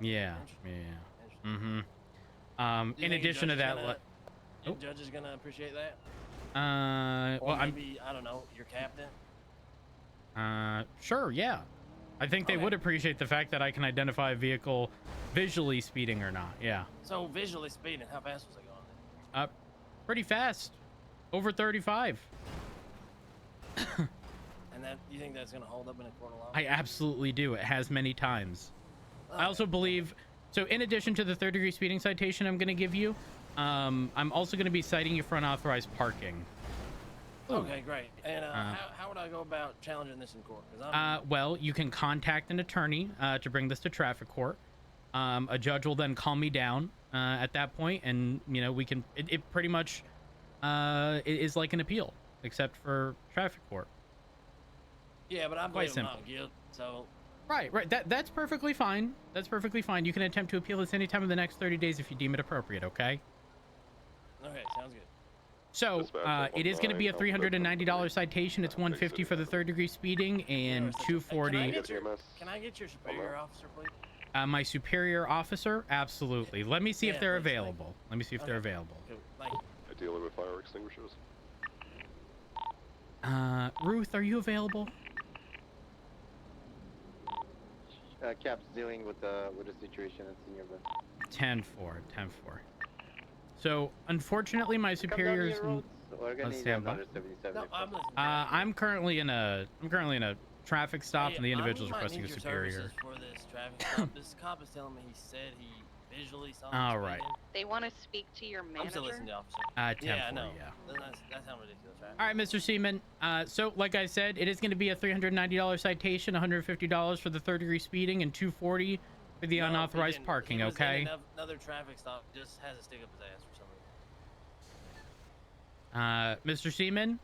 Yeah. Interesting. Yeah. Interesting. In addition to that, your judge is gonna appreciate that. Or well, maybe I don't know, your captain. sure, yeah. I think they would appreciate the fact that I can identify a vehicle visually speeding or not. Yeah. So visually speeding, how fast was I going then? Pretty fast. Over 35. And that you think that's gonna hold up in a court of law? I absolutely do. It has many times. Okay. I also believe, so in addition to the third-degree speeding citation I'm going to give you, I'm also going to be citing you for unauthorized parking. Ooh. Okay, great. And how would I go about challenging this in court? Well, you can contact an attorney to bring this to traffic court. A judge will then calm me down at that point, and we can. It pretty much it is like an appeal, except for traffic court. Yeah, but I'm quite quite simple. Not guilty, so. Right. That's perfectly fine. That's perfectly fine. You can attempt to appeal this anytime in the next 30 days if you deem it appropriate. Okay. Okay, sounds good. So it is going to be a $390 citation. It's $150 for the third-degree speeding and $240. Can I get your superior officer, please? My superior officer, absolutely. Let me see if they're available. Let me see if they're available. Cool. Thank you. Ideally with fire extinguishers. Ruth, are you available? Cap's dealing with the situation that's in your bed. 10-4. So unfortunately, my superior's on standby. No, I'm currently in a traffic stop, and the individual's requesting a superior. For this traffic stop. This cop is telling me he said he visually saw. All right. They want to speak to your manager. I'm still listening to officer. 10-4, yeah, I know. Yeah. That sounds ridiculous, right? All right, Mr. Seaman. So like I said, it is going to be a $390 citation, $150 for the third-degree speeding, and $240 for the unauthorized parking. He was Okay. in another traffic stop, just has a stick up his ass for some reason. Mr. Seaman.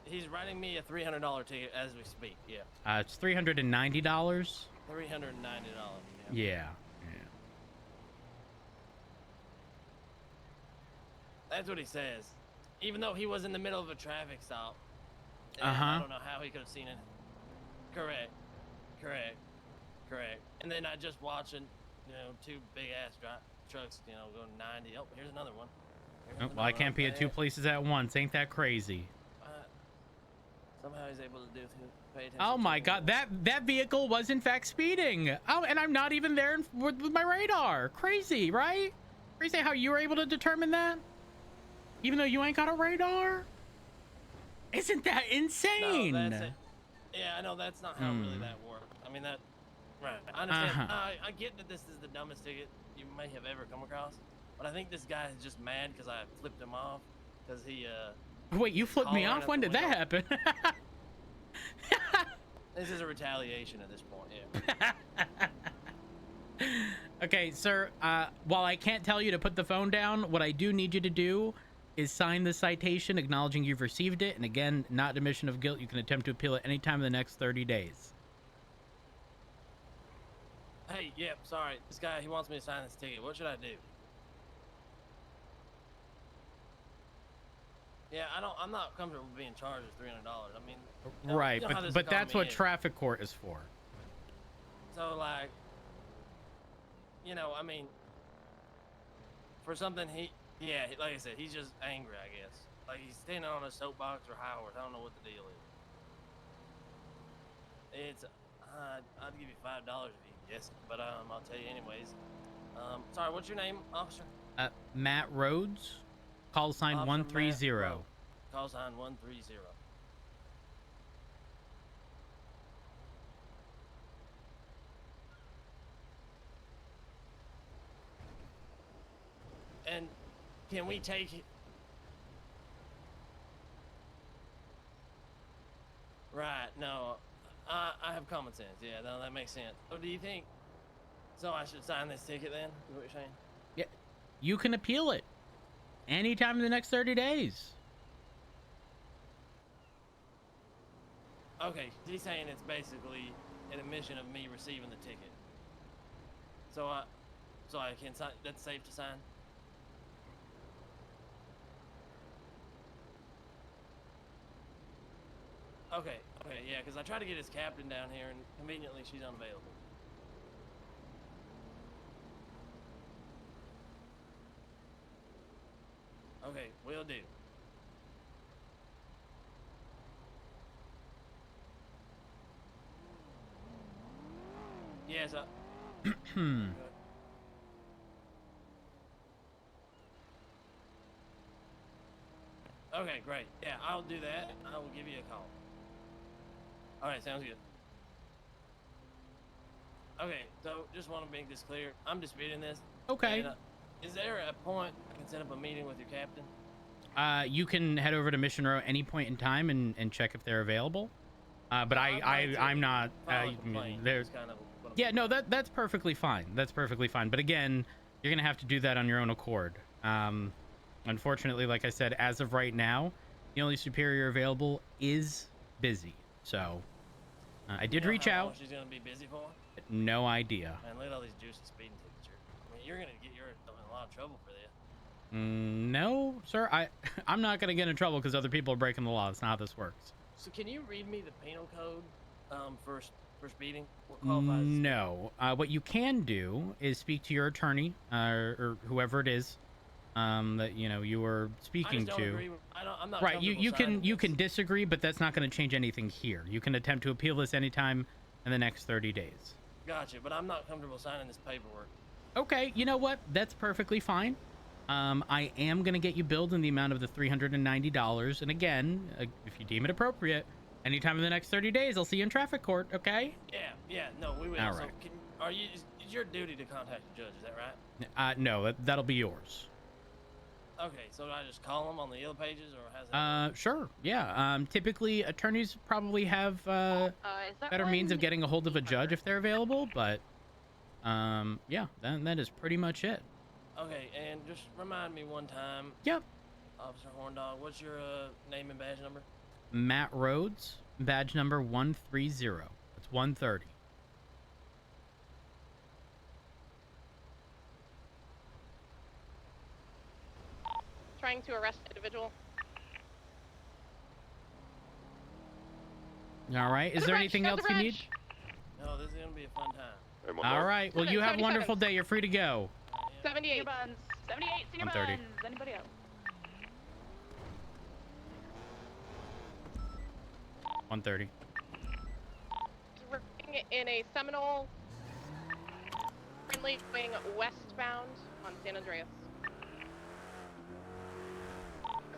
He's writing me a $300 ticket as we speak. Yeah. It's $390. $390. Yeah. That's what he says. Even though he was in the middle of a traffic stop. Uh-huh. I don't know how he could have seen it. Correct. And then I just watching, two big ass trucks, going 90. Oh, here's another one. Well, I can't be at two places at once. Ain't that crazy? Somehow he's able to pay attention. Oh my God, that vehicle was in fact speeding. Oh, and I'm not even there with my radar. Crazy, right? Crazy how you were able to determine that, even though you ain't got a radar. Isn't that insane? No, that's it. Yeah, I know that's not how really that works. I mean that. Right. I understand. I get that this is the dumbest ticket you may have ever come across, but I think this guy is just mad because I flipped him off because he. Wait, you flipped me off? When did that happen? This is a retaliation at this point, yeah. Okay, sir, while I can't tell you to put the phone down, what I do need you to do is sign the citation acknowledging you've received it, and again, not admission of guilt. You can attempt to appeal it anytime in the next 30 days. Hey, sorry. This guy, he wants me to sign this ticket. What should I do? Yeah, I'm not comfortable being charged with $300. I mean, right, but that's what traffic court is for. So like, I mean, for something like I said, he's just angry, I guess. Like he's standing on a soapbox or high horse. I don't know what the deal is. It's, I'd give you $5 if you guess, but I'll tell you anyways. Sorry, what's your name, officer? Matt Rhodes. Call sign 130. Call sign 130. And can we take it? Right, no. I have common sense. Yeah, no, that makes sense. So do you think, so I should sign this ticket then, is what you're saying? Yeah, you can appeal it anytime in the next 30 days. Okay, he's saying it's basically an admission of me receiving the ticket. So I can sign, that's safe to sign? Okay, Okay, yeah, because I tried to get his captain down here, and conveniently she's unavailable. Okay, will do. Yes, okay, great. Yeah, I'll do that. I will give you a call. All right, sounds good. Okay, so just want to make this clear. I'm disputing this. Okay. And, is there a point I can set up a meeting with your captain? You can head over to Mission Row any point in time and check if they're available. But No, I'm not. There's kind of Yeah, no, that's perfectly fine. That's perfectly fine. But again, you're gonna have to do that on your own accord. Unfortunately, like I said, as of right now, the only superior available is busy. So I did reach how long out. she's gonna be busy for? No idea. Man, look at all these juicy speeding tickets. I mean, you're gonna get in a lot of trouble for this. No, sir. I'm not gonna get in trouble because other people are breaking the law. That's not how this works. So can you read me the penal code for speeding? What qualifies as No. What you can do is speak to your attorney or whoever it is that you were speaking I just don't to. agree with, I'm not Right. You comfortable can signing this. disagree, but that's not going to change anything here. You can attempt to appeal this anytime in the next 30 days. Gotcha, but I'm not comfortable signing this paperwork. Okay. You know what? That's perfectly fine. I am going to get you billed in the amount of the $390. And again, if you deem it appropriate, anytime in the next 30 days, I'll see you in traffic court. Okay? Yeah, no, we will. All So right. it's your duty to contact the judge, is that right? No, that'll be yours. Okay, so do I just call them on the Yellow Pages, or how's that work? Sure. Yeah. Typically, attorneys probably have Is that better means of one getting a hold of a E judge number? if they're available, but yeah, that is pretty much it. Okay, and just remind me one time, Yep. Officer Horndog, what's your name and badge number? Matt Rhodes, badge number 130. It's 130. Trying to arrest individual. All right. Is there anything else you need? No, this is gonna be a fun time. Hey, my All dog. right. Well, you have a 77. wonderful day. You're free to go. 78. Buns. 78 senior 130. buns. Anybody else? 130. Working in a Seminole, friendly going westbound on San Andreas.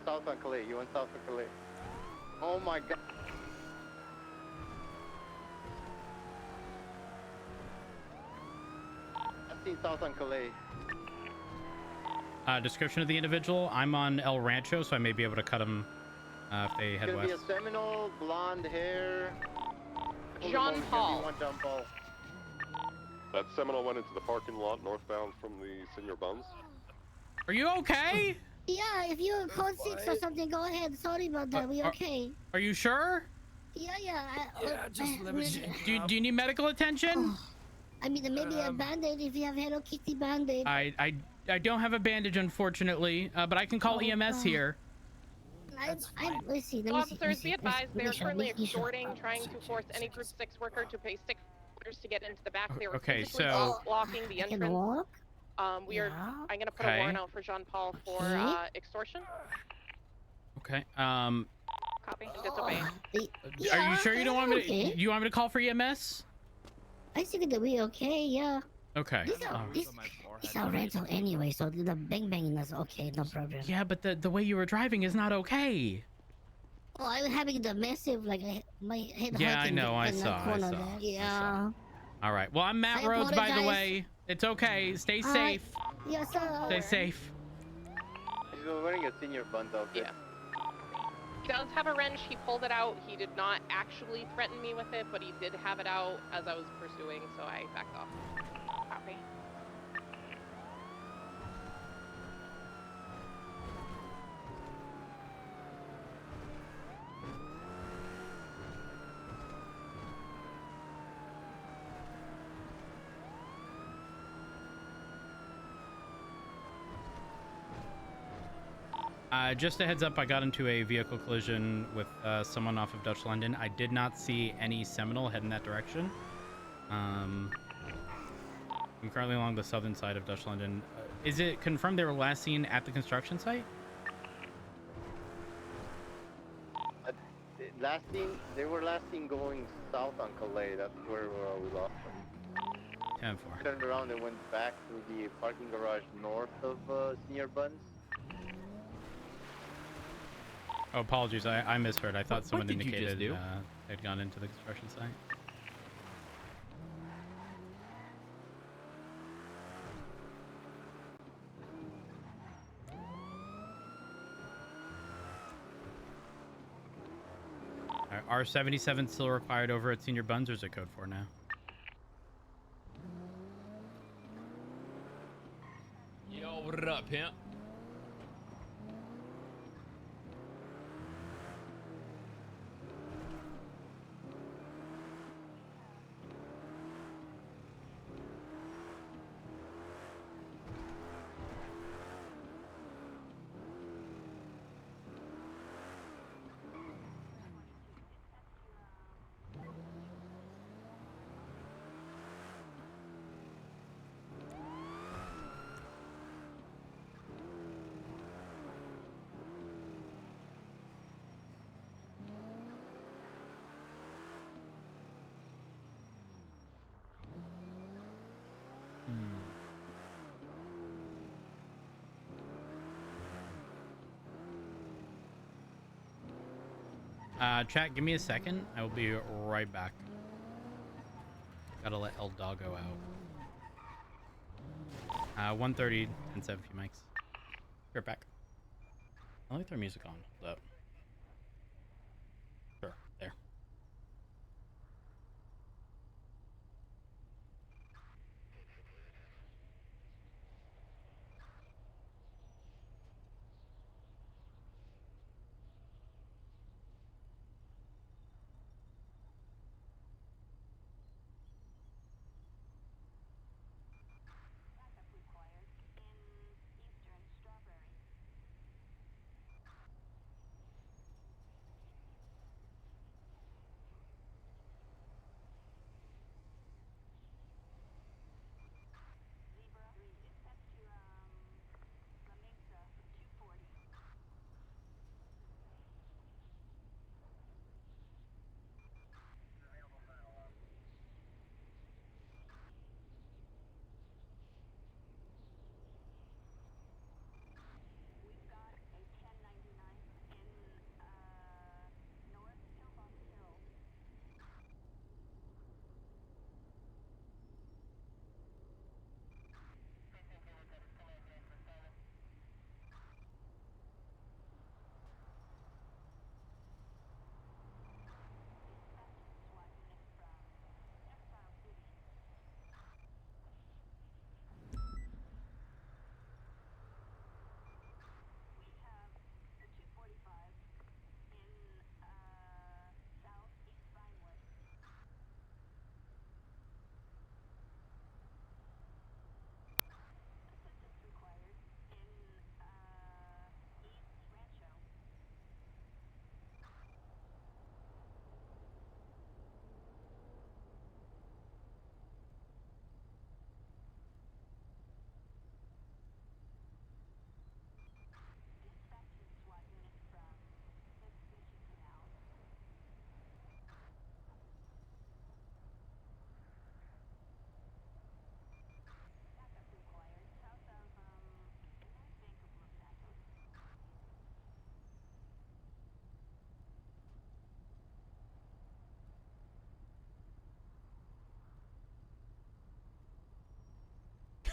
South on Calais. You went south on Calais. Oh my god. I've seen south on Calais. Description of the individual. I'm on El Rancho, so I may be able to cut him if they It's head gonna be west. a Seminole, blonde hair. Jean Paul. One John Paul. That Seminole went into the parking lot northbound from the Senior Buns. Are you okay? Yeah, if you're code 6 or something, go ahead. Sorry about that. We okay? Are you sure? Yeah. Just let me check. Do you need medical attention? I mean, maybe a band-aid if you have Hello Kitty band-aid. I don't have a bandage, unfortunately, but I can call Oh, EMS God. here. Let's see. Officers, be advised, they are Misha, currently Misha. extorting, trying to force any Group 6 worker to pay $6 to get into the back. They were Okay, physically so- blocking the I can entrance. walk? I'm gonna put Okay. a warrant out for Jean Paul for Okay. extortion Okay. copy and disobeying. Are you sure you don't want me to? Okay. You want me to call for EMS? I think that we okay, yeah. Okay. It's our rental anyway, so the bang is okay, no problem. Yeah, but the way you were driving is not okay. Oh, I'm having the massive, like, my head Yeah, hurting I know, I in the saw, corner I there. saw. Yeah. All right. Well, I'm Matt I Rhodes, by the apologize. way. It's okay. Stay safe. Yes, sir. Stay safe. He's wearing a Senior Buns outfit. Yeah. He does have a wrench. He pulled it out. He did not actually threaten me with it, but he did have it out as I was pursuing, so I backed off. Copy. Just a heads up, I got into a vehicle collision with someone off of Dutch London. I did not see any Seminole head in that direction. I'm currently along the southern side of Dutch London. Is it confirmed they were last seen at the construction site? They were last seen going south on Calais. That's where we lost them. 10-4. Turned around and went back to the parking garage north of Senior Buns. Oh, apologies. I misheard. I thought someone did you just indicated do? they'd gone into the construction site. Are 77 still required over at Senior Buns, or is it code 4 now? Yo, what up, pimp? Chat, give me a second. I will be right back. Gotta let El Doggo out. 1:30 and 7 few mics. You're back. Let me throw music on. Hold up. Sure, there.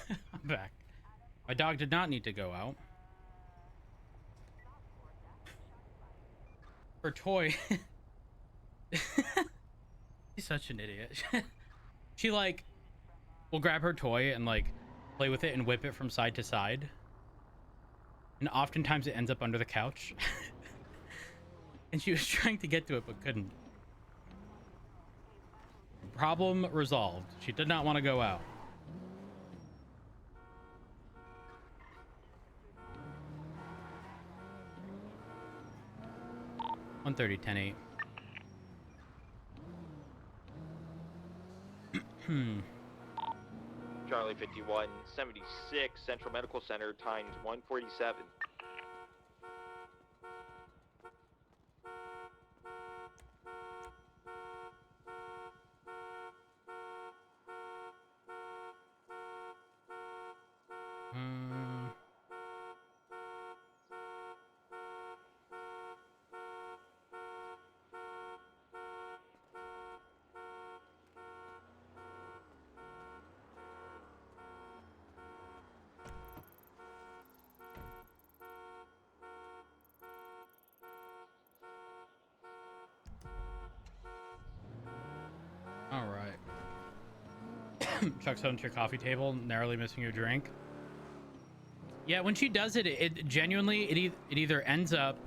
I'm back. My dog did not need to go out. Her toy. She's such an idiot. She like will grab her toy and like play with it and whip it from side to side. And oftentimes it ends up under the couch. And she was trying to get to it but couldn't. Problem resolved. She did not want to go out. 130, 10-8. Charlie 51, 76, Central Medical Center times 147. All right. Chuck's on to your coffee table, narrowly missing your drink. Yeah, when she does it, it genuinely, it either ends up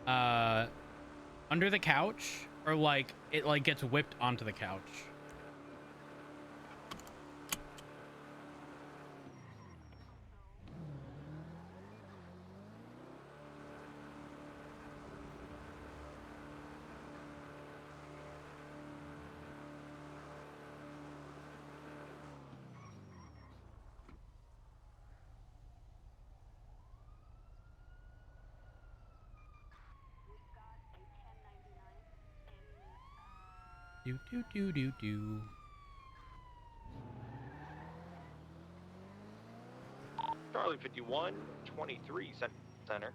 under the couch, or like it like gets whipped onto the couch. Do do do do do. Charlie 51, 23, Center.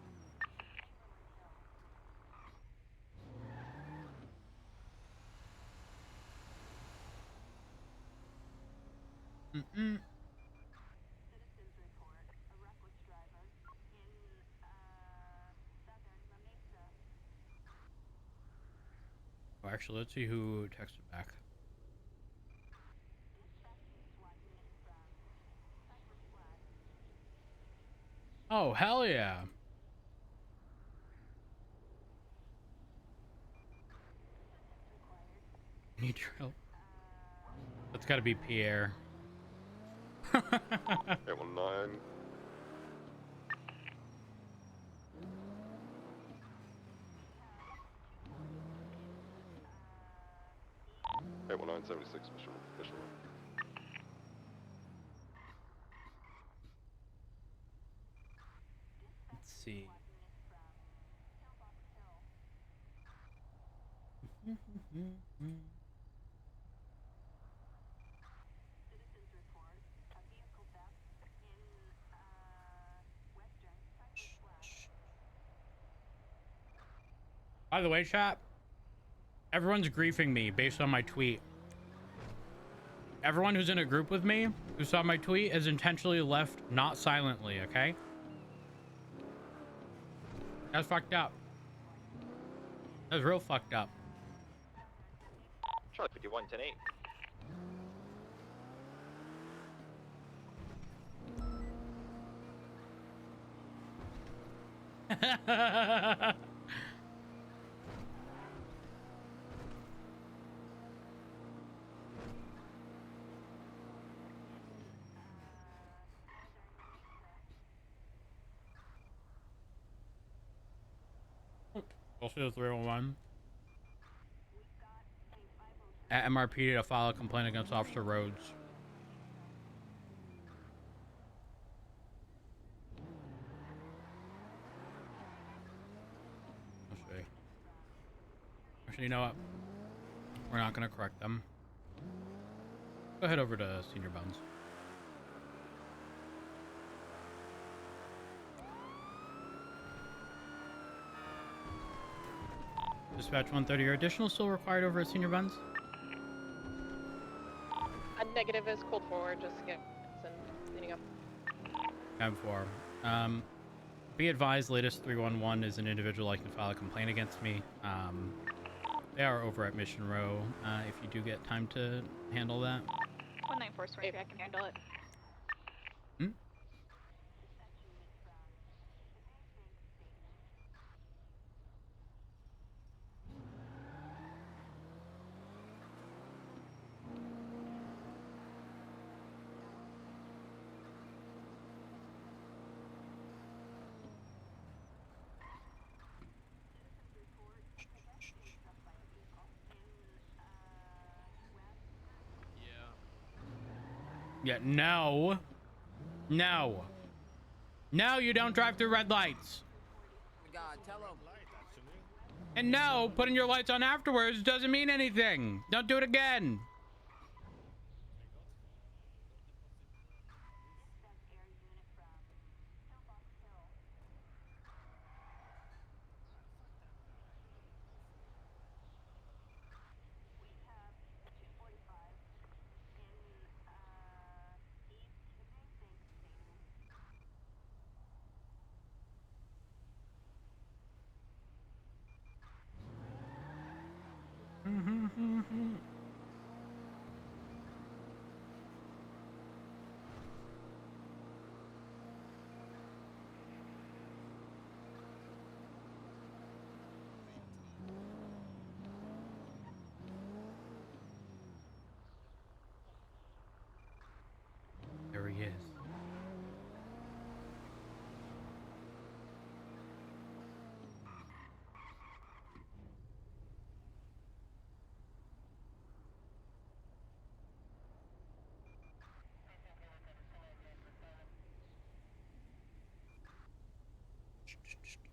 Mm-mm. Oh, actually, let's see who texted back. Oh, hell yeah. Need drill. That's gotta be Pierre. 819. 81976, Mr. Let's see. By the way, chat, everyone's griefing me based on my tweet. Everyone who's in a group with me who saw my tweet is intentionally left not silently, okay? That's fucked up. That's real fucked up. Charlie 51, 10-8. Also 301. At MRP to file a complaint against Officer Rhodes. Let's see. Actually, you know what? We're not gonna correct them. Go head over to Senior Buns. Dispatch 130, your additional still required over at Senior Buns? A negative is called forward, just get and cleaning up. Time 4. Be advised, latest 311 is an individual like to file a complaint against me. They are over at Mission Row. If you do get time to handle that. 194 Swansea, I can handle it. Hmm? Yeah, no. No. No, you don't drive through red lights. God, tell him. And no, putting your lights on afterwards doesn't mean anything. Don't do it again. There he is.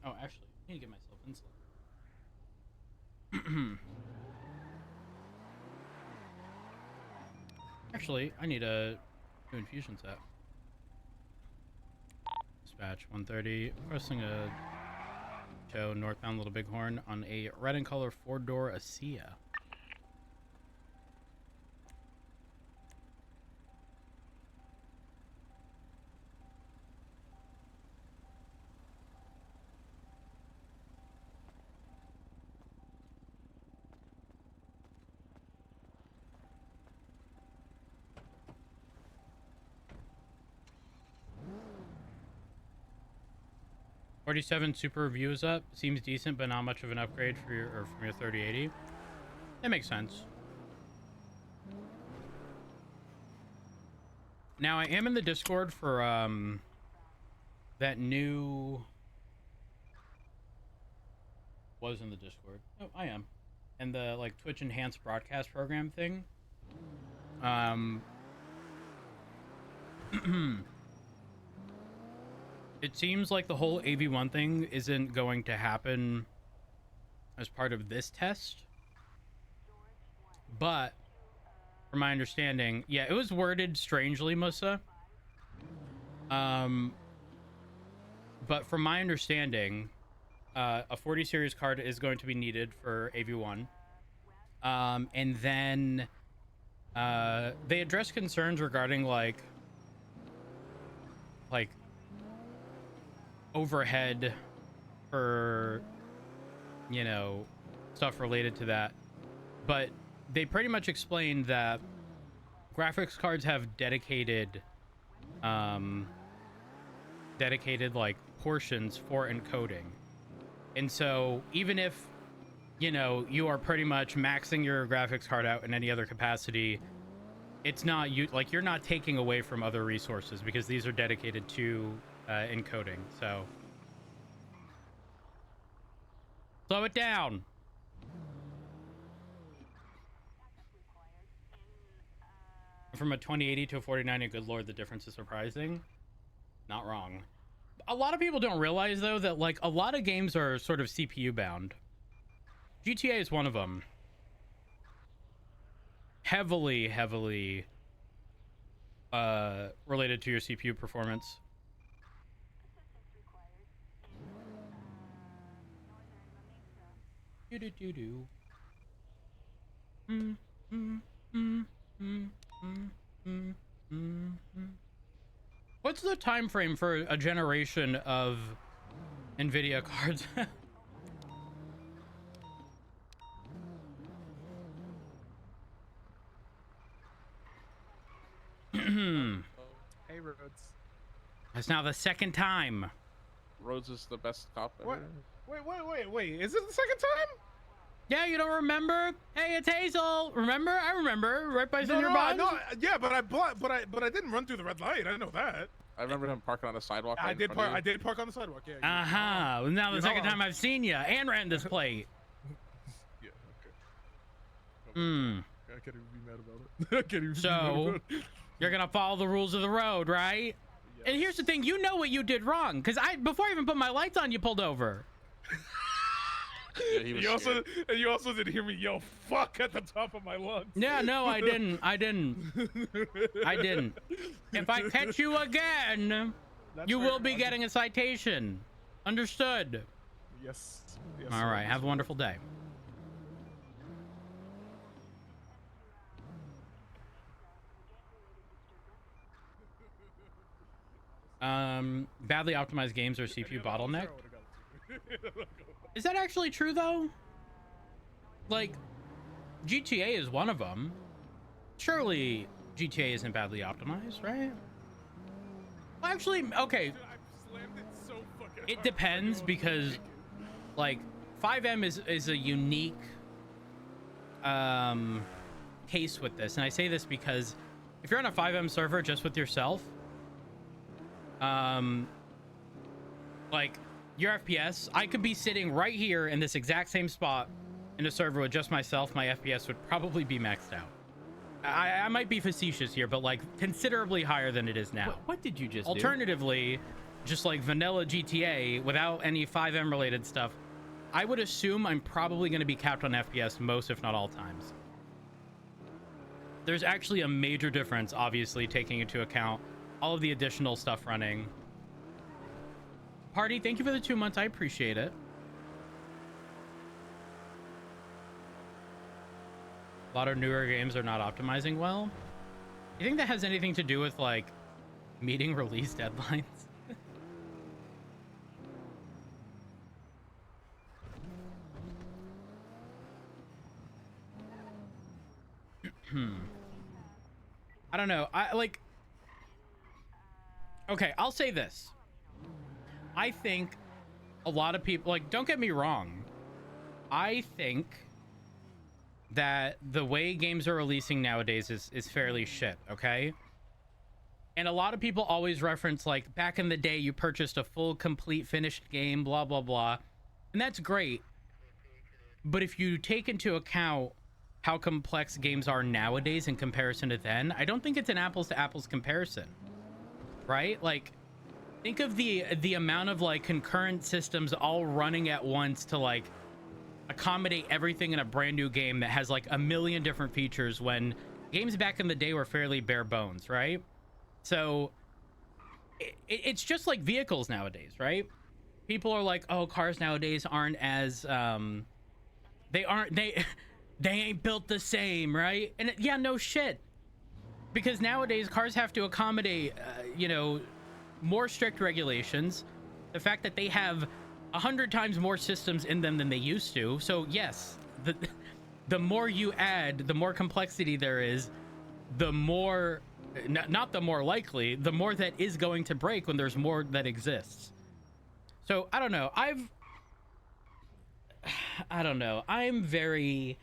Oh, actually, I need to get myself insulin. Actually, I need a new infusion set. Dispatch 130, pressing a show northbound Little Bighorn on a red and color 4-door ASEA. .47 Super Review is up. Seems decent, but not much of an upgrade for your from your 3080. That makes sense. Now I am in the Discord for that new. Was in the Discord. Oh, I am, and the like Twitch enhanced broadcast program thing. It seems like the whole AV1 thing isn't going to happen as part of this test. But, from my understanding, yeah, it was worded strangely, Musa. But from my understanding, a 40 series card is going to be needed for AV1. And then they address concerns regarding like overhead for, you know, stuff related to that, but they pretty much explained that graphics cards have dedicated like portions for encoding, and so even if, you know, you are pretty much maxing your graphics card out in any other capacity, it's not you, like, you're not taking away from other resources because these are dedicated to encoding. So slow it down. From a 2080 to a 4090, good lord, the difference is surprising. Not wrong. A lot of people don't realize though that like a lot of games are sort of CPU bound. GTA is one of them. Heavily related to your CPU performance. What's the time frame for a generation of NVIDIA cards? Hey, Rhodes. That's now the second time. Rhodes is the best cop ever. What? Wait. Is it the second time? Yeah, you don't remember? Hey, it's Hazel. Remember? I remember. Right by Senior Bonds? No, yeah, but I didn't run through the red light. I know that. I remember him parking on the sidewalk. I did park on the sidewalk. Yeah. Aha! Well, now the second time I've seen you and ran this plate. Yeah. Okay. I can't even be mad about it. I can't even be mad So about it. you're gonna follow the rules of the road, right? Yes. And here's the thing, you know what you did wrong, because before I even put my lights on, you pulled over. Yeah, he was scared. You also didn't hear me yell "fuck" at the top of my lungs. Yeah, no, I didn't. I didn't. If I catch you again, you will be getting a citation. Understood? Yes. All right, have a wonderful day. Badly optimized games are CPU bottleneck. Is that actually true though? Like, GTA is one of them. Surely GTA isn't badly optimized, right? Well, actually, okay. Dude, I slammed it so fucking It hard. depends because, like, 5M is a unique case with this, and I say this because if you're on a 5M server just with yourself, like your FPS, I could be sitting right here in this exact same spot in a server with just myself. My FPS would probably be maxed out. I might be facetious here, but like considerably higher than it is now. What did you just do? Alternatively, just like vanilla GTA without any 5M related stuff, I would assume I'm probably going to be capped on FPS most, if not all times. There's actually a major difference, obviously, taking into account all of the additional stuff running. Party, thank you for the 2 months. I appreciate it. A lot of newer games are not optimizing well. You think that has anything to do with, like, meeting release deadlines? I don't know. Okay, I'll say this. I think a lot of people, like, don't get me wrong. I think that the way games are releasing nowadays is fairly shit, okay? And a lot of people always reference, like, back in the day, you purchased a full, complete, finished game, blah, blah, blah. And that's great. But if you take into account how complex games are nowadays in comparison to then, I don't think it's an apples to apples comparison, right? Like, think of the amount of, like, concurrent systems all running at once to, like, accommodate everything in a brand new game that has, like, a million different features, when games back in the day were fairly bare bones, right? So it's just like vehicles nowadays, right? People are like, oh, cars nowadays aren't as they ain't built the same, right? And yeah, no shit, because nowadays cars have to accommodate you know, more strict regulations, the fact that they have 100 times more systems in them than they used to. So yes, the more you add, the more complexity there is, the more, not the more likely, the more that is going to break when there's more that exists. So I don't know. I don't know. I'm very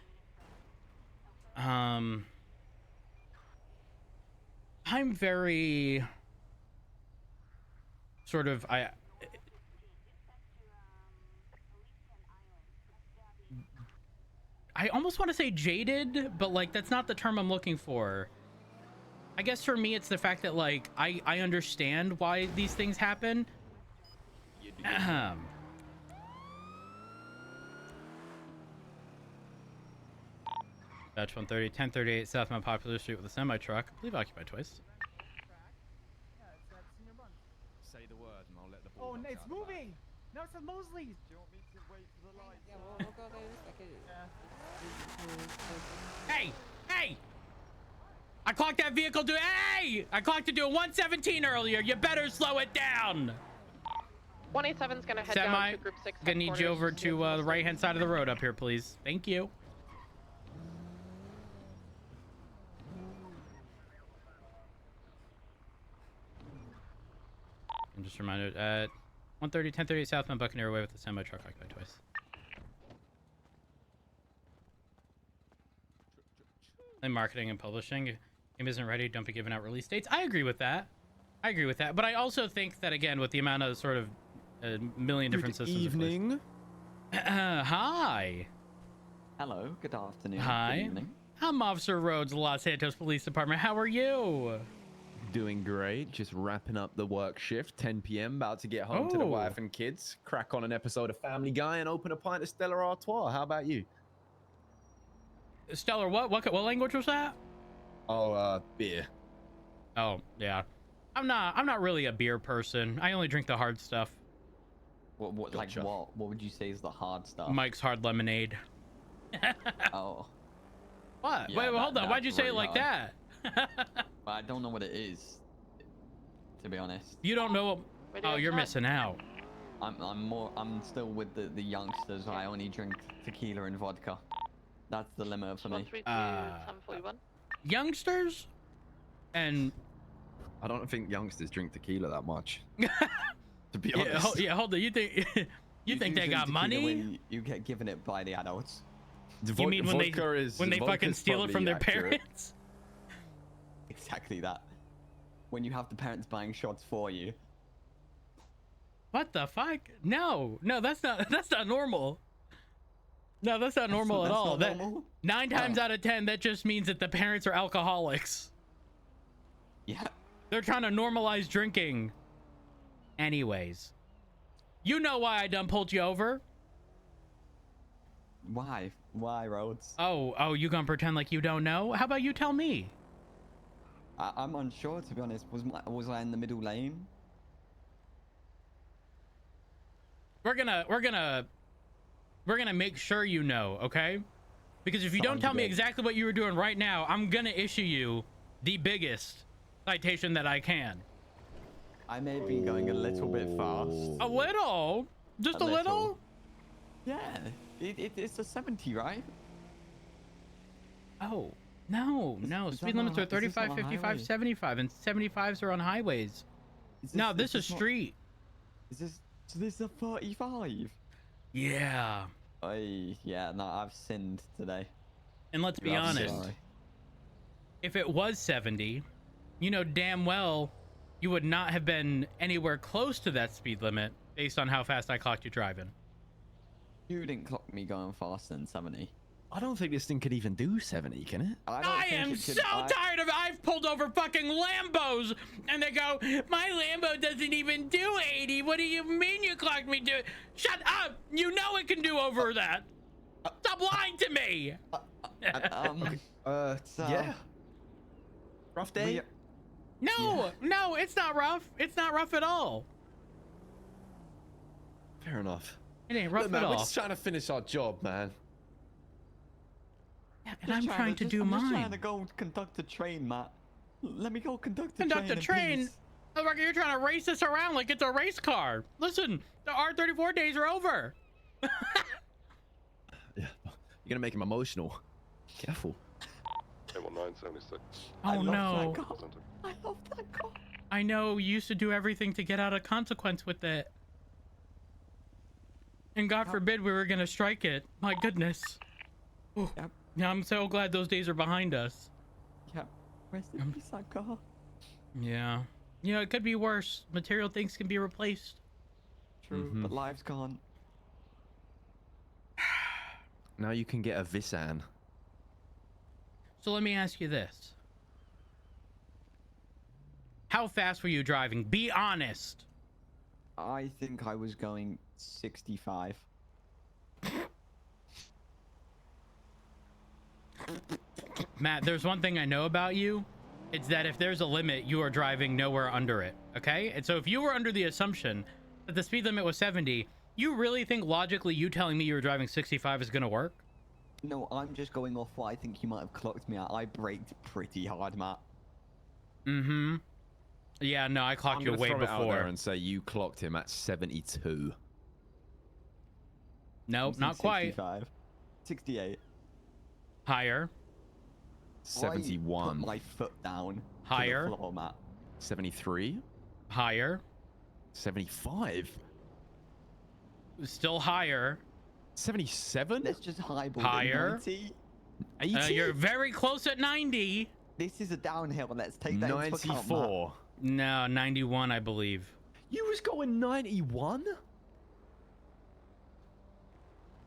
sort of, I almost want to say jaded, but, like, that's not the term I'm looking for. I guess for me, it's the fact that, like, I understand why these things happen. Batch 130, 1038 Southbound Popular Street with a semi-truck. I believe occupied twice. Say the word and I'll let the Oh, it's moving! No, it's a Mosley's! Do you want me to wait for the light? Yeah, we'll go there in a second. Hey! Hey! I clocked that vehicle do. Hey! I clocked it doing 117 earlier. You better slow it down. 187's gonna head Semi, down to Group 6. gonna need you over to the right-hand side of the road up here, please. Thank you. I'm just reminded at 130, 1038 Southbound Buccaneer Way with the semi-truck occupied twice. And marketing and publishing. Game isn't ready, don't be giving out release dates. I agree with that. But I also think that, again, with the amount of sort of a million different systems. Good evening. Hi. Hello, good afternoon. Hi. Good evening. I'm Officer Rhodes, Los Santos Police Department. How are you? Doing great. Just wrapping up the work shift. 10 p.m. About to get home to the wife and kids. Crack on an episode of Family Guy and open a pint of Stella Artois. How about you? Stellar, what language was that? Oh, beer. Oh, yeah. I'm not really a beer person. I only drink the hard stuff. What Gotcha. like what would you say is the hard stuff? Mike's Hard Lemonade. Oh. What? Yeah, Wait, hold on. Why'd you that's say it really like that? I don't know what it is, to be honest. You don't know what... Oh, you're missing out. I'm still with the youngsters. I only drink tequila and vodka. That's the limit for me. Youngsters? And... I don't think youngsters drink tequila that much. To be honest. Hold on. You think you think they got money? When you get given it by the adults. You mean when they fucking steal it from their parents? Exactly that. When you have the parents buying shots for you. What the fuck? No, that's not normal. No, that's not normal at all. That 9 times out of 10, that just means that the parents are alcoholics. Yeah. They're trying to normalize drinking. Anyways, you know why I done pulled you over? Why? Why, Rhodes? Oh, you gonna pretend like you don't know? How about you tell me? I'm unsure, to be honest. Was I in the middle lane? We're gonna make sure you know, okay? Because if you don't tell me exactly what you were doing right now, I'm gonna issue you the biggest citation that I can. I may be going a little bit fast. A little? Just a little? Yeah. It's a 70, right? Oh, no. Speed limits are 35, 55, 75, and 75s are on highways. No, this is street. So this is a 35? Yeah. Yeah, no, I've sinned today. And let's be honest. If it was 70, you know damn well you would not have been anywhere close to that speed limit based on how fast I clocked you driving. You didn't clock me going faster than 70. I don't think this thing could even do 70, can it? I am so tired of it. I've pulled over fucking Lambos and they go, my Lambo doesn't even do 80. What do you mean you clocked me do? Shut up. You know it can do over that. Stop lying to me. Yeah. Rough day? No, it's not rough. It's not rough at all. Fair enough. It ain't rough man, at all. We're just trying to finish our job, man. Yeah, and I'm trying to do mine. I'm just trying to go conduct a train, Matt. Let me go conduct a train. Conduct a train? Motherfucker, you're trying to race this around like it's a race car. Listen, the R34 days are over. Yeah, you're gonna make him emotional. Careful. 976. Oh no. I love that car. I know you used to do everything to get out of consequence with it. And God forbid we were gonna strike it. My goodness. Ooh. Yep. Yeah, I'm so glad those days are behind us. Yeah. Rest in peace, that car. Yeah. You know, it could be worse. Material things can be replaced. True, but lives can't. Now you can get a Visan. So let me ask you this. How fast were you driving? Be honest. I think I was going 65. Matt, there's one thing I know about you. It's that if there's a limit, you are driving nowhere under it, okay? And so if you were under the assumption that the speed limit was 70, you really think logically you telling me you were driving 65 is going to work? No, I'm just going off what I think you might have clocked me at. I braked pretty hard, Matt. Mm-hmm. Yeah, no, I clocked you way throw it out before. there and say you clocked him at 72. Nope, not quite. 65. 68. Higher. 71. Put my foot down. Higher. To the floor, Matt. 73. Higher. 75. Still higher. 77. Let's just highball Higher. 90. 80. You're very close at 90. This is a downhill. Let's take that into account, 94. No, 91, I believe. You was going 91?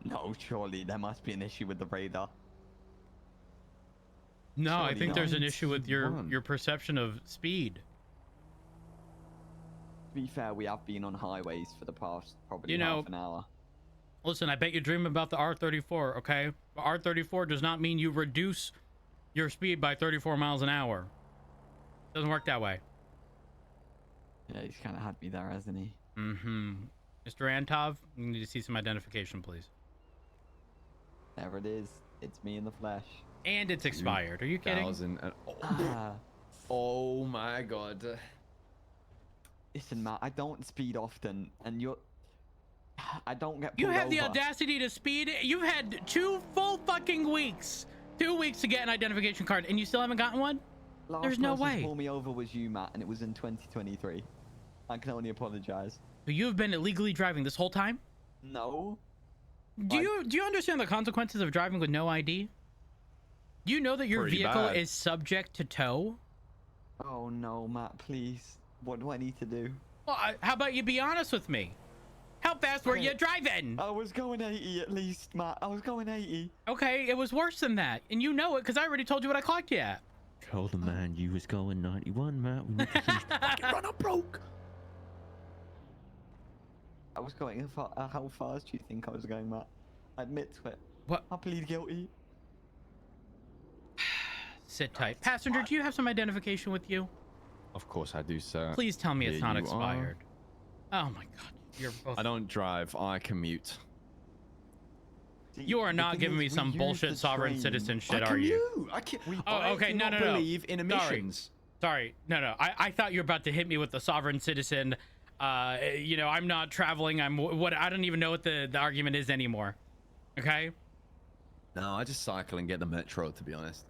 No, surely there must be an issue with the radar. No, I Surely think there's an not. issue with your 91. perception of speed. To be fair, we have been on highways for the past probably You know- half an hour. Listen, I bet you dream about the R34, okay? But R34 does not mean you reduce your speed by 34 miles an hour. Doesn't work that way. Yeah, he's kind of had me there, hasn't he? Mm-hmm. Mr. Antov, we need to see some identification, please. There it is. It's me in the flesh. And it's expired. Are you kidding? 2000 and- Ah. Oh my god. Listen, Matt, I don't speed often, and I don't get You pulled have the over. audacity to speed. You've had 2 full fucking weeks. 2 weeks to get an identification card, and you still haven't gotten one? Last There's no person to way. pull me over was you, Matt, and it was in 2023. I can only apologize. So you've been illegally driving this whole time? No. Do you understand the consequences of driving with no ID? Do you know that your Pretty vehicle bad. is subject to tow? Oh no, Matt, please. What do I need to do? Well, how about you be honest with me? How fast were you driving? I was going 80 at least, Matt. I was going 80. Okay, it was worse than that. And you know it because I already told you what I clocked you at. Told the man you was going 91, Matt. We need to finish the fucking run. I'm broke. I was going how fast do you think I was going, Matt? I admit to it. What? I plead guilty. Sit tight. Passenger, do you have some identification with you? Of course I do, sir. Please tell me it's Here not you expired. Oh my god. You're both... I don't drive. I commute. You are not giving me some bullshit sovereign citizen shit, are you? Oh, okay. No, no, no. Believe in emissions. Sorry. No. I thought you were about to hit me with the sovereign citizen. You know, I'm not traveling. I don't even know what the argument is anymore. Okay. No, I just cycle and get the metro, to be honest.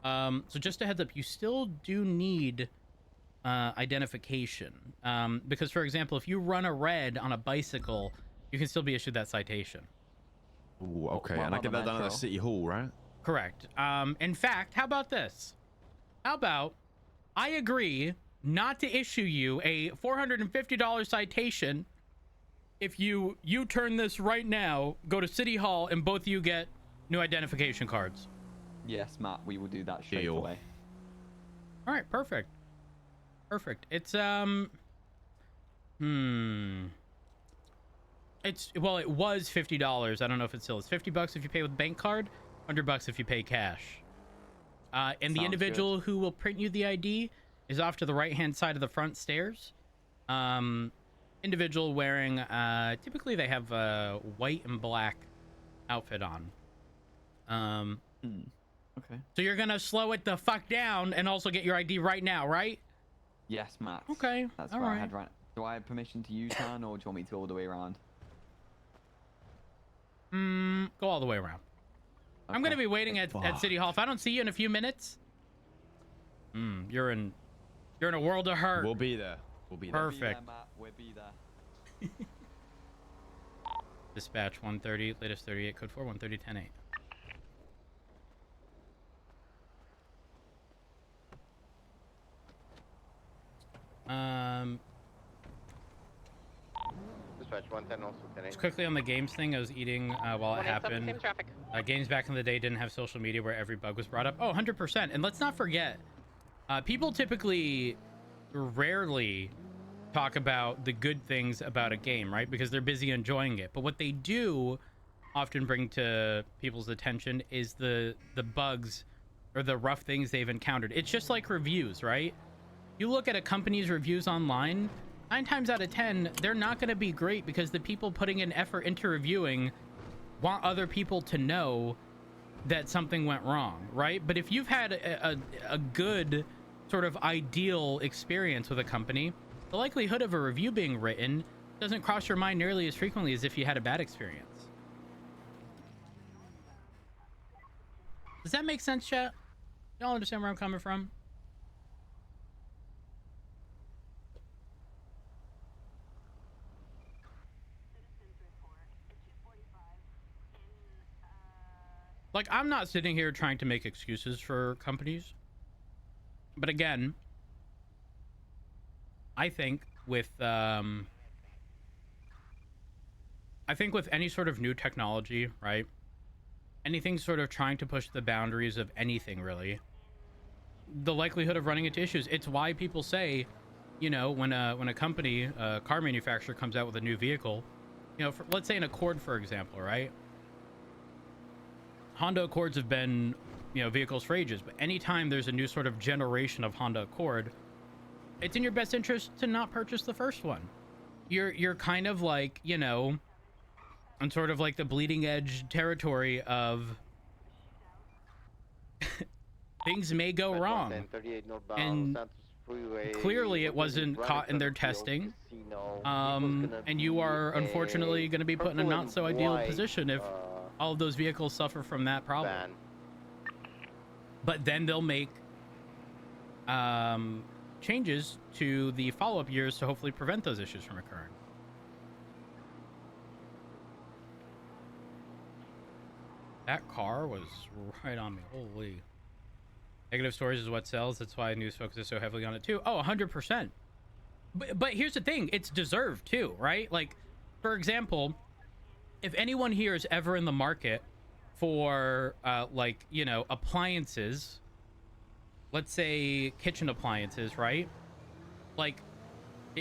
So just a heads up, you still do need identification. Because, for example, if you run a red on a bicycle, you can still be issued that citation. Ooh, okay. And I get that done at the city hall, right? Correct. In fact, how about this? How about I agree not to issue you a $450 citation if you turn this right now, go to City Hall, and both of you get new identification cards. Yes, Matt, we will do that straight away. All right, perfect. Perfect. It's well, it was $50. I don't know if it still is. $50 if you pay with bank card, $100 if you pay cash. And the individual who will print you the ID is off to the right-hand side of the front stairs. Individual wearing typically they have a white and black outfit on. Okay. So you're gonna slow it the fuck down and also get your ID right now, right? Yes, Matt. Okay. That's all right. right. I had right. Do I have permission to use turn, or do you want me to go all the way around? Go all the way around. I'm gonna be waiting at City Hall. If I don't see you in a few minutes, you're in a world of hurt. We'll be there. We'll be there. Perfect. We'll be there. Dispatch 130, latest 38, code 4, 130, 10-8. Dispatch 110 also 10. Just quickly on the games thing, I was eating while it 187, happened. same traffic. Games back in the day didn't have social media where every bug was brought up. Oh, 100%. And let's not forget, people typically rarely talk about the good things about a game, right? Because they're busy enjoying it. But what they do often bring to people's attention is the bugs or the rough things they've encountered. It's just like reviews, right? You look at a company's reviews online, 9 times out of 10, they're not going to be great because the people putting in effort into reviewing want other people to know that something went wrong, right? But if you've had a good sort of ideal experience with a company, the likelihood of a review being written doesn't cross your mind nearly as frequently as if you had a bad experience. Does that make sense, chat? Y'all understand where I'm coming from? Like, I'm not sitting here trying to make excuses for companies. But again, I think with any sort of new technology, right? anything sort of trying to push the boundaries of anything, really, the likelihood of running into issues. It's why people say, you know, when a company, a car manufacturer comes out with a new vehicle, you know, let's say an Accord, for example, right? Honda Accords have been, you know, vehicles for ages, but anytime there's a new sort of generation of Honda Accord, it's in your best interest to not purchase the first one. You're kind of like, you know, on sort of like the bleeding edge territory of things may go wrong, and clearly it wasn't caught in their testing, and you are unfortunately going to be put in a not so ideal position if all of those vehicles suffer from that problem. But then they'll make changes to the follow-up years to hopefully prevent those issues from occurring. That car was right on me. Holy. Negative stories is what sells. That's why news focuses so heavily on it too. Oh, 100%. But here's the thing. It's deserved too, right? Like, for example, if anyone here is ever in the market for, like, you know, appliances, let's say kitchen appliances, right? Like,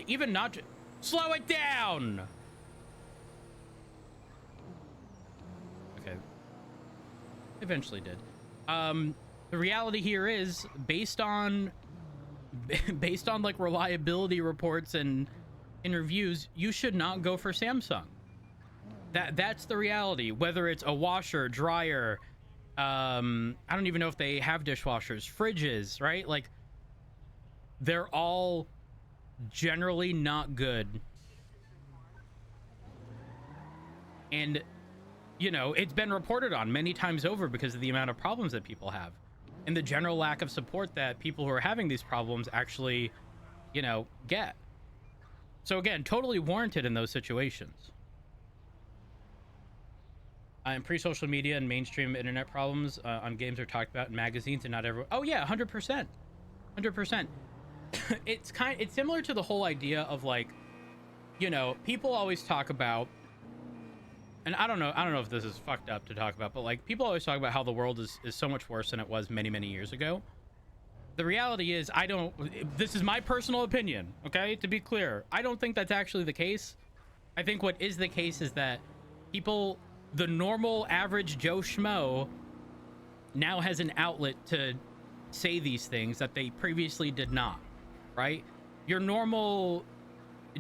even not... Slow it down! Okay. Eventually did. The reality here is, based on like reliability reports and reviews, you should not go for Samsung. That's the reality. Whether it's a washer, dryer, I don't even know if they have dishwashers, fridges, right? Like, they're all generally not good. And, you know, it's been reported on many times over because of the amount of problems that people have and the general lack of support that people who are having these problems actually, you know, get. So again, totally warranted in those situations. And pre-social media and mainstream internet problems on games are talked about in magazines and not everyone. Oh yeah, 100%. 100%. It's similar to the whole idea of, like, you know, people always talk about, and I don't know if this is fucked up to talk about, but like, people always talk about how the world is so much worse than it was many, many years ago. The reality is, this is my personal opinion, okay? To be clear, I don't think that's actually the case. I think what is the case is that people, the normal average Joe Schmo, now has an outlet to say these things that they previously did not, right? Your normal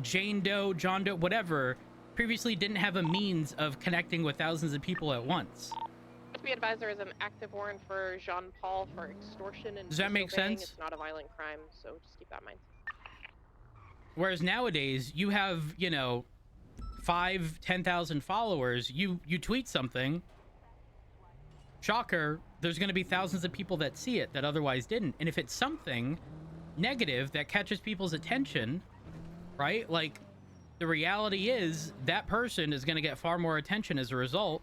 Jane Doe, John Doe, whatever, previously didn't have a means of connecting with thousands of people at once. Be advised, there is an active warrant for Jean Paul for extortion and does that make sense? It's not a violent crime, so just keep that in mind. Whereas nowadays, you have, you know, 5,000-10,000 followers. You tweet something, shocker, there's going to be thousands of people that see it that otherwise didn't. And if it's something negative that catches people's attention, right? Like, the reality is that person is going to get far more attention as a result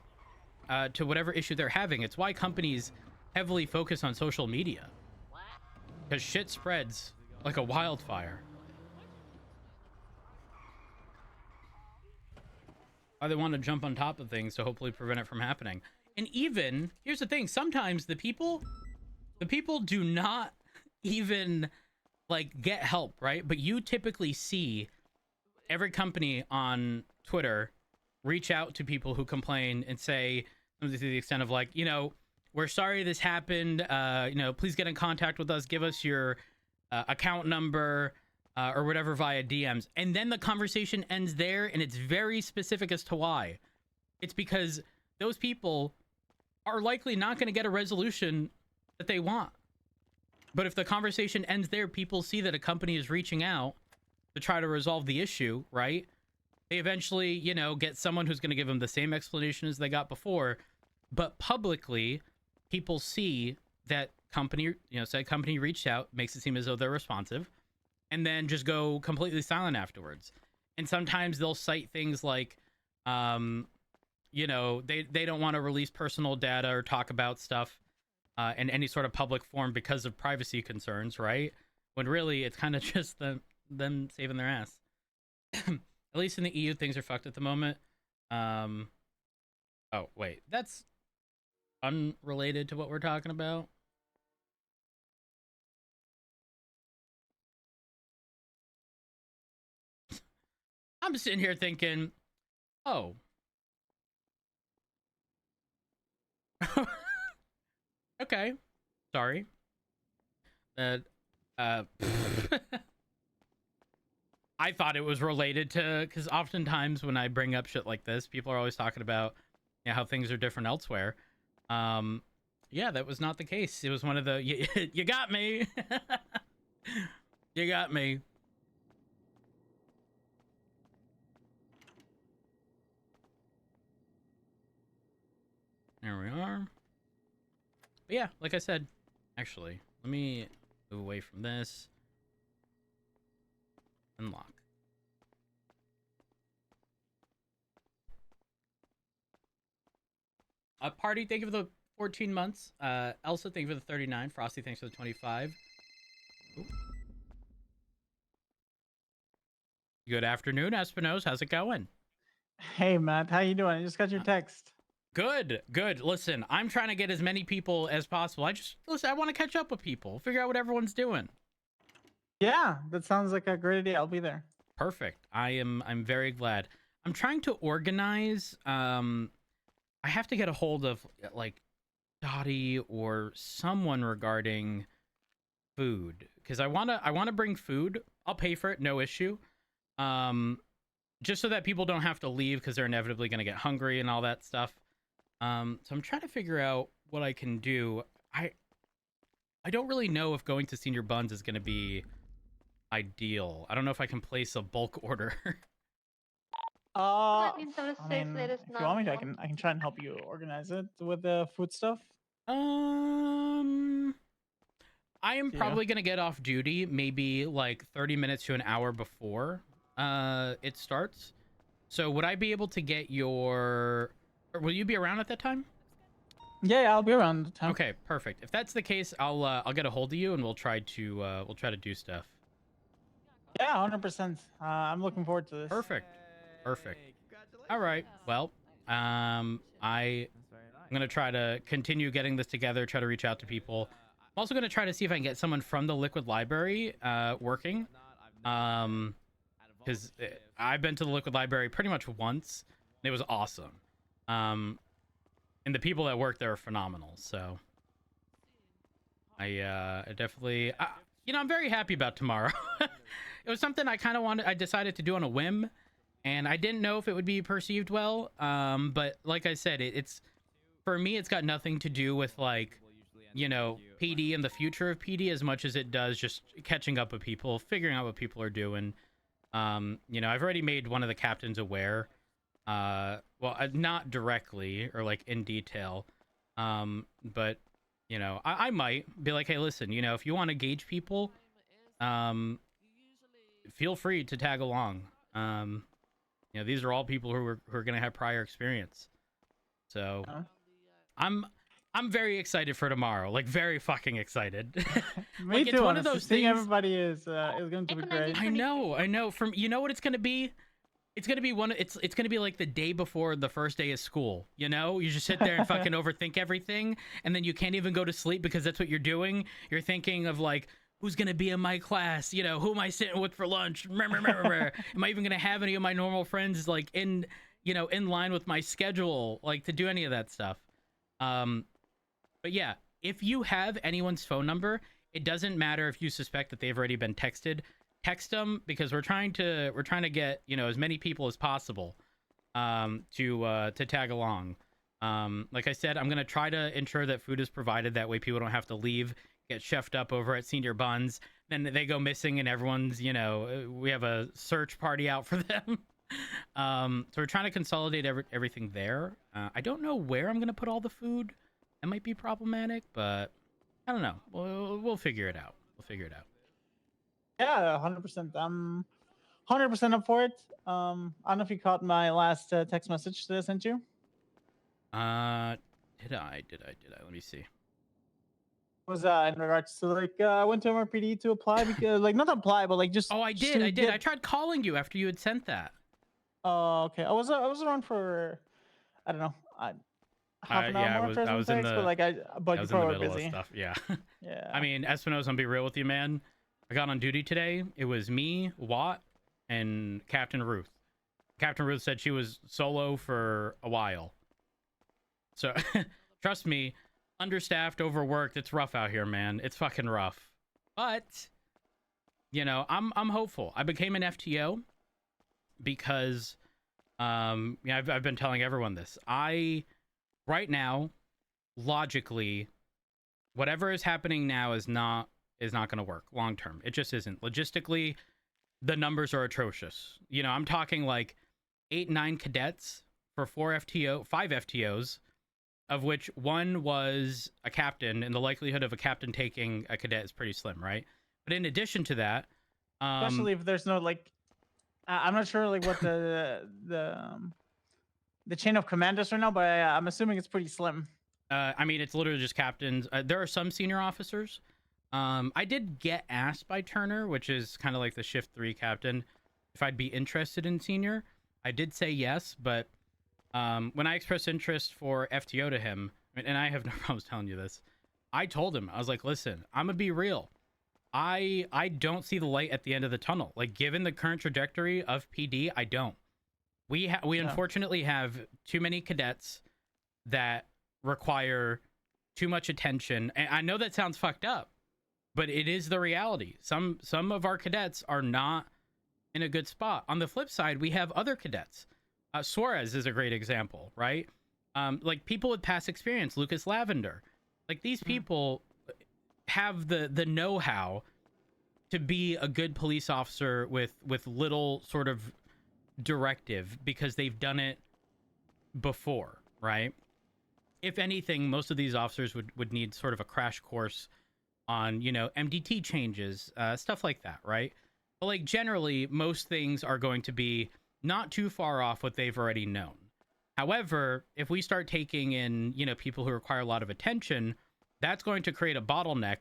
to whatever issue they're having. It's why companies heavily focus on social media, because shit spreads like a wildfire. Why they want to jump on top of things to hopefully prevent it from happening. And even, here's the thing, sometimes the people do not even, like, get help, right? But you typically see every company on Twitter reach out to people who complain and say something to the extent of, like, you know, we're sorry this happened, you know, please get in contact with us, give us your account number or whatever via DMs. And then the conversation ends there, and it's very specific as to why. It's because those people are likely not going to get a resolution that they want. But if the conversation ends there, people see that a company is reaching out to try to resolve the issue, right? They eventually, you know, get someone who's going to give them the same explanation as they got before. But publicly, people see that company, you know, said company reached out, makes it seem as though they're responsive, and then just go completely silent afterwards. And sometimes they'll cite things like, you know, they don't want to release personal data or talk about stuff in any sort of public forum because of privacy concerns, right? When really it's kind of just them saving their ass. At least in the EU, things are fucked at the moment. Oh, wait. unrelated to what we're talking about. I'm sitting here thinking, oh. Okay. Sorry. I thought it was related to, because oftentimes when I bring up shit like this, people are always talking about, you know, how things are different elsewhere. Yeah, that was not the case. It was one of the, you got me. You got me. There we are. But yeah, like I said, actually, let me move away from this. Unlock. Party, thank you for the 14 months. Elsa, thank you for the 39. Frosty, thanks for the 25. Ooh. Good afternoon, Espinos. How's it going? Hey, Matt. How you doing? I just got your text. Good, good. Listen, I'm trying to get as many people as possible. I want to catch up with people, figure out what everyone's doing. Yeah, that sounds like a great idea. I'll be there. Perfect. I'm very glad. I'm trying to organize. I have to get a hold of like Dottie or someone regarding food, because I wanna bring food. I'll pay for it, no issue. Just so that people don't have to leave because they're inevitably gonna get hungry and all that stuff. So I'm trying to figure out what I can do. I don't really know if going to Senior Buns is gonna be ideal. I don't know if I can place a bulk order. I mean, if you want me to, I can try and help you organize it with the food stuff. I am probably gonna get off duty maybe like 30 minutes to an hour before it starts. So would I be able to get your, or will you be around at that time? Yeah, I'll be around the time. Okay, perfect. If that's the case, I'll get a hold of you and we'll try to do stuff. Yeah, 100%. I'm looking forward to this. Perfect. All right. Well, I'm gonna try to continue getting this together. Try to reach out to people. I'm also gonna try to see if I can get someone from the Liquid Library working. Because I've been to the Liquid Library pretty much once. And it was awesome. And the people that work there are phenomenal. So I definitely, I'm very happy about tomorrow. It was something I kind of wanted. I decided to do on a whim, and I didn't know if it would be perceived well. But like I said, it's for me, it's got nothing to do with like, PD and the future of PD as much as it does just catching up with people, figuring out what people are doing. I've already made one of the captains aware. Well, not directly or like in detail. But I might be like, hey, listen, if you want to gauge people, feel free to tag along. These are all people who are going to have prior experience. So I'm very excited for tomorrow. Like, very fucking excited. Me like, too. It's one of those things. Everybody is going to be great. I know. From what it's going to be? It's going to be it's going to be like the day before the first day of school. You just sit there and fucking overthink everything, and then you can't even go to sleep because that's what you're doing. You're thinking of like, who's going to be in my class? Who am I sitting with for lunch? Am I even going to have any of my normal friends like in line with my schedule, like to do any of that stuff? But yeah, if you have anyone's phone number, it doesn't matter if you suspect that they've already been texted. Text them, because we're trying to get as many people as possible to tag along. Like I said, I'm gonna try to ensure that food is provided. That way, people don't have to leave, get chefed up over at Senior Buns, then they go missing, and everyone's we have a search party out for them. So we're trying to consolidate everything there. I don't know where I'm gonna put all the food. That might be problematic, but I don't know. We'll figure it out. Yeah, 100%. I'm 100% up for it. I don't know if you caught my last text message that I sent you. Did I? Let me see. It was in regards to like I went to MRPD to apply because like not apply but like just. Oh, I did. I tried calling you after you had sent that. Oh, okay. I was around for, I don't know. half an hour yeah, more I Treasure was in text, the but like I I was in the probably middle busy. of stuff. Yeah. Yeah. I mean, Espinosa, I'll be real with you, man. I got on duty today. It was me, Watt, and Captain Ruth. Captain Ruth said she was solo for a while. So trust me, understaffed, overworked. It's rough out here, man. It's fucking rough. But you know, I'm hopeful. I became an FTO because yeah, I've been telling everyone this. Right now, logically, whatever is happening now is not going to work long term. It just isn't. Logistically, the numbers are atrocious. You know, I'm talking like 8-9 cadets for 5 FTOs, of which one was a captain, and the likelihood of a captain taking a cadet is pretty slim, right? But in addition to that, Especially if there's no like, I'm not sure like what the chain of command is right now, but I'm assuming it's pretty slim. I mean, it's literally just captains. There are some senior officers. I did get asked by Turner, which is kind of like the shift 3 captain, if I'd be interested in senior. I did say yes, but when I expressed interest for FTO to him, and I have no problems telling you this, I told him, I was like, listen, I'm gonna be real. I don't see the light at the end of the tunnel. Like, given the current trajectory of PD, I don't. We unfortunately have too many cadets that require too much attention. And I know that sounds fucked up, but it is the reality. Some of our cadets are not in a good spot. On the flip side, we have other cadets. Suarez is a great example, right? Like people with past experience, Lucas Lavender. Like these people have the know-how to be a good police officer with little sort of directive because they've done it before, right? If anything, most of these officers would need sort of a crash course on, you know, MDT changes, stuff like that, right? But like generally, most things are going to be not too far off what they've already known. However, if we start taking in, you know, people who require a lot of attention, that's going to create a bottleneck.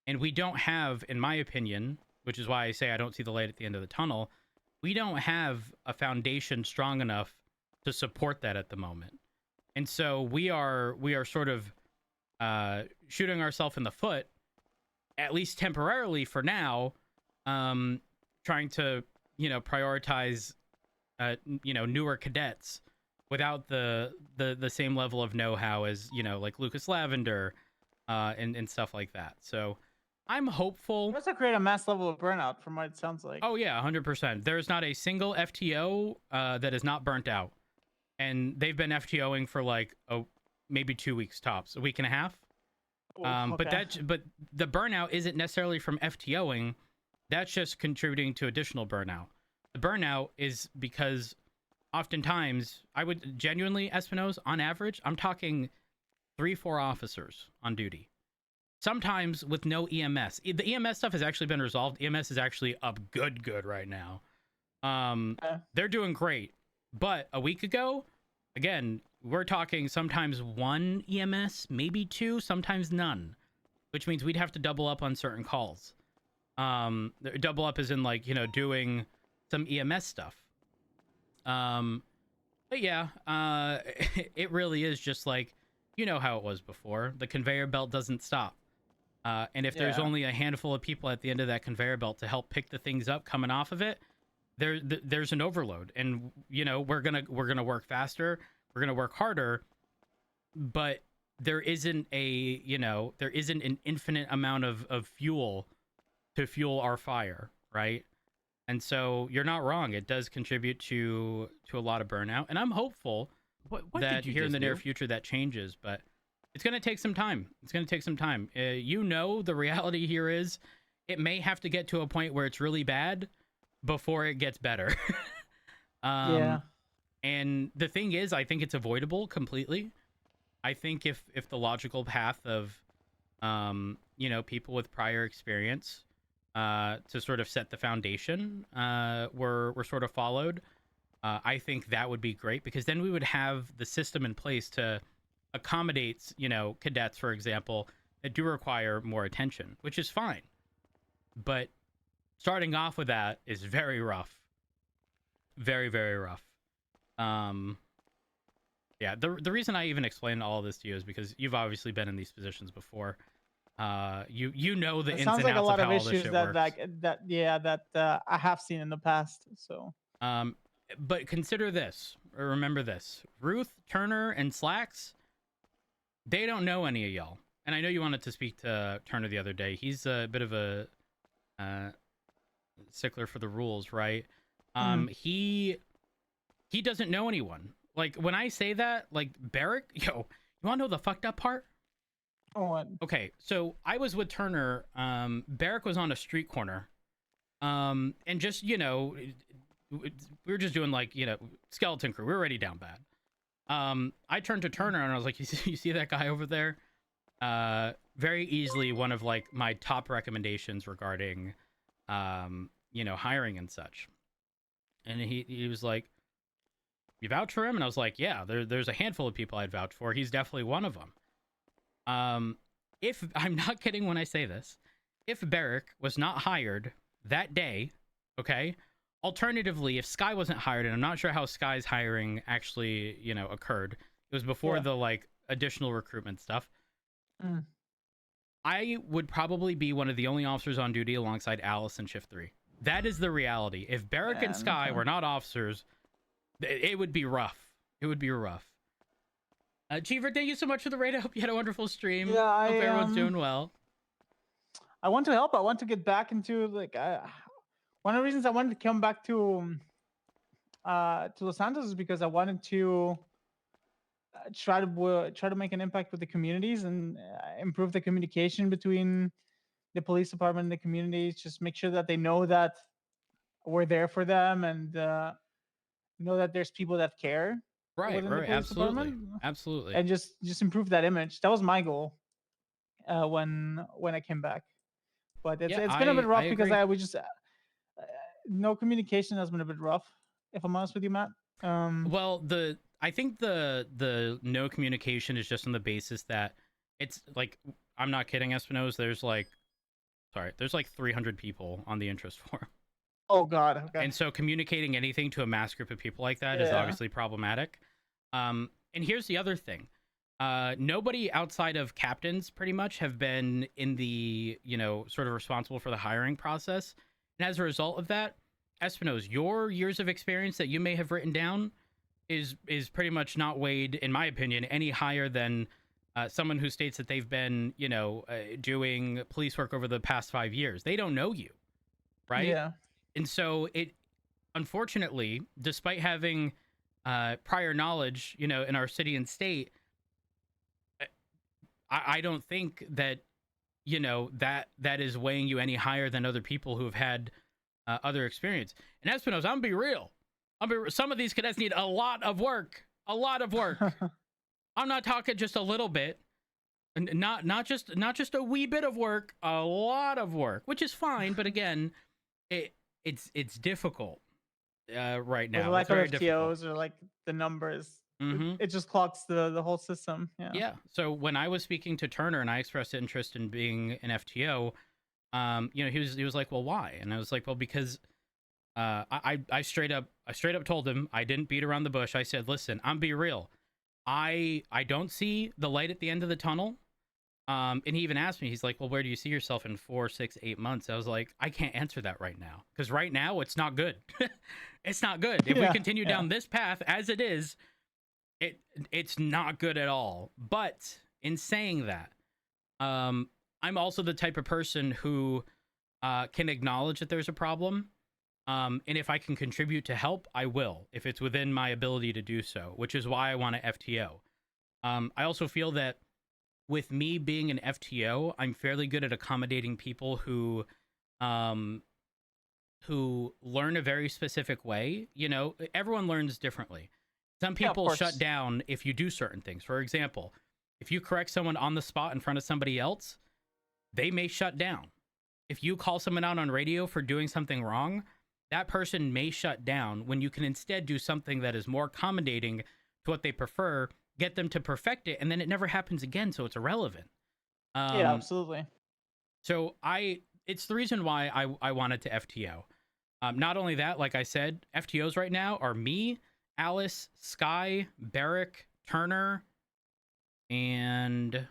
And we don't have, in my opinion, which is why I say I don't see the light at the end of the tunnel, we don't have a foundation strong enough to support that at the moment. And so we are sort of shooting ourselves in the foot, at least temporarily for now, trying to, you know, prioritize, you know, newer cadets without the same level of know-how as, you know, like Lucas Lavender and stuff like that. So I'm hopeful. It also create a mass level of burnout from what it sounds like. Oh yeah, 100%. There's not a single FTO that is not burnt out. And they've been FTOing for like maybe 2 weeks tops, a week and a half. Okay. But the burnout isn't necessarily from FTOing. That's just contributing to additional burnout. The burnout is because oftentimes I would genuinely, Espinosa, on average, I'm talking 3-4 officers on duty. Sometimes with no EMS. The EMS stuff has actually been resolved. EMS is actually up good right now. They're doing great. But a week ago, again, we're talking sometimes 1 EMS, maybe 2, sometimes none, which means we'd have to double up on certain calls. Double up as in like, you know, doing some EMS stuff. But yeah, it really is just like, you know how it was before. The conveyor belt doesn't stop. And if there's only a handful of people at the end of that conveyor belt to help pick the things up coming off of it, there's an overload. And you know, we're gonna work faster, we're gonna work harder, but there isn't an infinite amount of fuel to fuel our fire, right? And so you're not wrong. It does contribute to a lot of burnout, and I'm hopeful what that did you here in just the near do? future that changes. But it's going to take some time. It's going to take some time. You know, the reality here is it may have to get to a point where it's really bad before it gets better. Yeah. And the thing is, I think it's avoidable completely. I think if the logical path of, you know, people with prior experience to sort of set the foundation were sort of followed, I think that would be great, because then we would have the system in place to accommodate, you know, cadets, for example, that do require more attention, which is fine. But starting off with that is very rough. Very, very rough. Yeah, the reason I even explained all of this to you is because you've obviously been in these positions before. You know the It ins sounds and like a outs lot of of how all this issues shit that works. I have seen in the past. So But consider this, or remember this: Ruth, Turner, and Slacks, they don't know any of y'all. And I know you wanted to speak to Turner the other day. He's a bit of a stickler for the rules, right? He doesn't know anyone. Like when I say that, like Barrick, yo, you want to know the fucked up part? Oh, what? Okay, so I was with Turner. Barrick was on a street corner, and just we were just doing like skeleton crew. We were already down bad. I turned to Turner and I was like, you see that guy over there? Very easily one of like my top recommendations regarding hiring and such. And he was like, you vouch for him? And I was like, yeah, there's a handful of people I'd vouch for. He's definitely one of them. If I'm not kidding when I say this, if Barrick was not hired that day, okay, alternatively, if Sky wasn't hired, and I'm not sure how Sky's hiring actually, occurred. It was before the like additional recruitment stuff. I would probably be one of the only officers on duty alongside Alice in Shift 3. That is the reality. If Barrick and Sky were not officers, it would be rough. It would be rough. Cheever, thank you so much for the raid. I hope you had a wonderful stream. Yeah, hope everyone's doing well. I want to help. I want to get back into like one of the reasons I wanted to come back to Los Santos is because I wanted to try to make an impact with the communities and improve the communication between the police department and the communities. Just make sure that they know that we're there for them and know that there's people that care. Right, within the police absolutely, department. absolutely. And just improve that image. That was my goal when I came back. But it's been a bit rough because we just no communication has been a bit rough. If I'm honest with you, Matt. Well, I think the no communication is just on the basis that it's like, I'm not kidding, Espinosa. There's like 300 people on the interest forum. Oh God. Okay. And so communicating anything to a mass group of people like that is obviously problematic. And here's the other thing. Nobody outside of captains pretty much have been in the, sort of responsible for the hiring process. And as a result of that, Espinosa, your years of experience that you may have written down is pretty much not weighed, in my opinion, any higher than someone who states that they've been, doing police work over the past 5 years. They don't know you, right? Yeah. And so unfortunately, despite having prior knowledge, in our city and state, I don't think that, that is weighing you any higher than other people who have had other experience. And Espinosa, I'm gonna be real. Some of these cadets need a lot of work. A lot of work. I'm not talking just a little bit. Not just a wee bit of work. A lot of work, which is fine. But again, it's difficult right now. Or the lack it's very of difficult. FTOs or like the numbers. Mhm. It just clogs the whole system. Yeah. Yeah. So when I was speaking to Turner and I expressed interest in being an FTO, he was like, well, why? And I was like, well, because I straight up told him, I didn't beat around the bush. I said, listen, I'm be real. I don't see the light at the end of the tunnel. And he even asked me, he's like, well, where do you see yourself in 4, 6, 8 months? I was like, I can't answer that right now. Because right now it's not good. It's not good. If we continue down this path as it is, it's not good at all. But in saying that, I'm also the type of person who can acknowledge that there's a problem. And if I can contribute to help, I will, if it's within my ability to do so, which is why I want an FTO. I also feel that with me being an FTO, I'm fairly good at accommodating people who learn a very specific way. Everyone learns differently. Some people shut down if you do certain things. For example, if you correct someone on the spot in front of somebody else, they may shut down. If you call someone out on radio for doing something wrong, that person may shut down when you can instead do something that is more accommodating to what they prefer, get them to perfect it, and then it never happens again, so it's irrelevant. Yeah, absolutely. So it's the reason why I wanted to FTO. Not only that, like I said, FTOs right now are me, Alice, Sky, Barrick, Turner and